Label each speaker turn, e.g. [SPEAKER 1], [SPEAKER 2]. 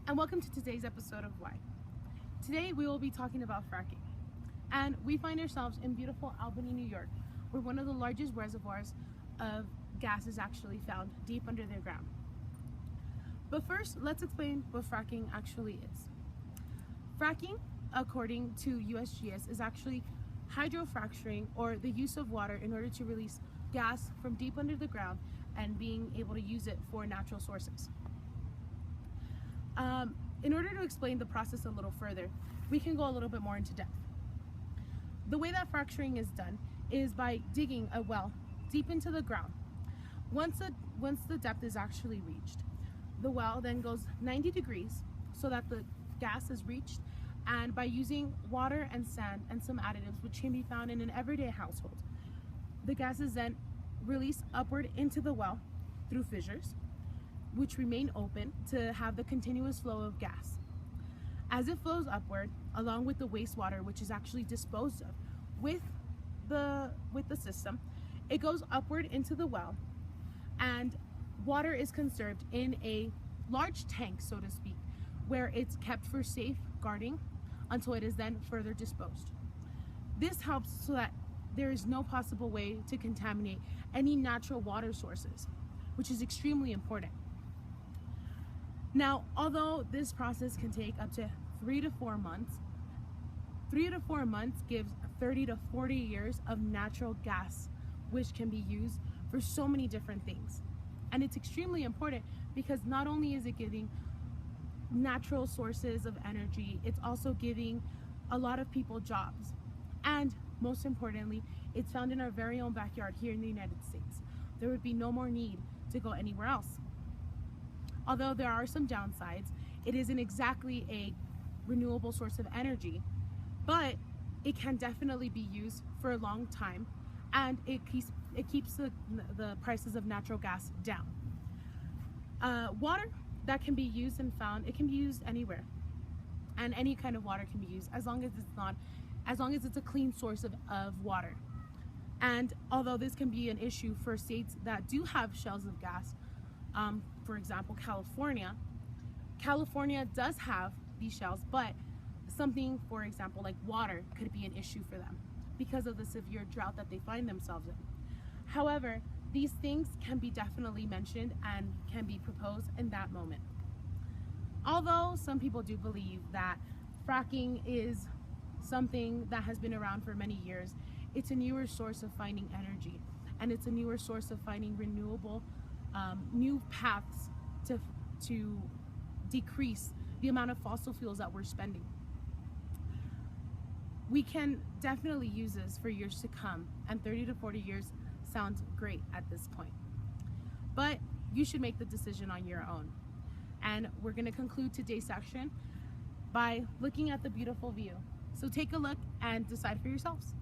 [SPEAKER 1] and welcome to today's episode of Why. Today we will be talking about fracking, and we find ourselves in beautiful Albany, New York, where one of the largest reservoirs of gas is actually found deep under the ground. But first, let's explain what fracking actually is. Fracking, according to USGS, is actually hydrofracturing, or the use of water in order to release gas from deep under the ground and being able to use it for natural sources. In order to explain the process a little further, we can go a little bit more into depth. The way that fracturing is done is by digging a well deep into the ground. Once the depth is actually reached, the well then goes 90 degrees so that the gas is reached, and by using water and sand and some additives which can be found in an everyday household, the gas is then released upward into the well through fissures, which remain open to have the continuous flow of gas. As it flows upward, along with the wastewater, which is actually disposed of with the system, it goes upward into the well, and water is conserved in a large tank, so to speak, where it's kept for safeguarding until it is then further disposed. This helps so that there is no possible way to contaminate any natural water sources, which is extremely important. Now, although this process can take up to 3 to 4 months, 3 to 4 months gives 30 to 40 years of natural gas, which can be used for so many different things. And it's extremely important because not only is it giving natural sources of energy, it's also giving a lot of people jobs. And most importantly, it's found in our very own backyard here in the United States. There would be no more need to go anywhere else. Although there are some downsides, it isn't exactly a renewable source of energy, but it can definitely be used for a long time, and it keeps the prices of natural gas down. Water that can be used and found, it can be used anywhere, and any kind of water can be used as long as it's a clean source of water. And although this can be an issue for states that do have shales of gas, for example, California does have these shales, but something, for example, like water could be an issue for them because of the severe drought that they find themselves in. However, these things can be definitely mentioned and can be proposed in that moment. Although some people do believe that fracking is something that has been around for many years, it's a newer source of finding energy, and it's a newer source of finding renewable new paths to decrease the amount of fossil fuels that we're spending. We can definitely use this for years to come, and 30 to 40 years sounds great at this point. But you should make the decision on your own. And we're going to conclude today's section by looking at the beautiful view. So take a look and decide for yourselves.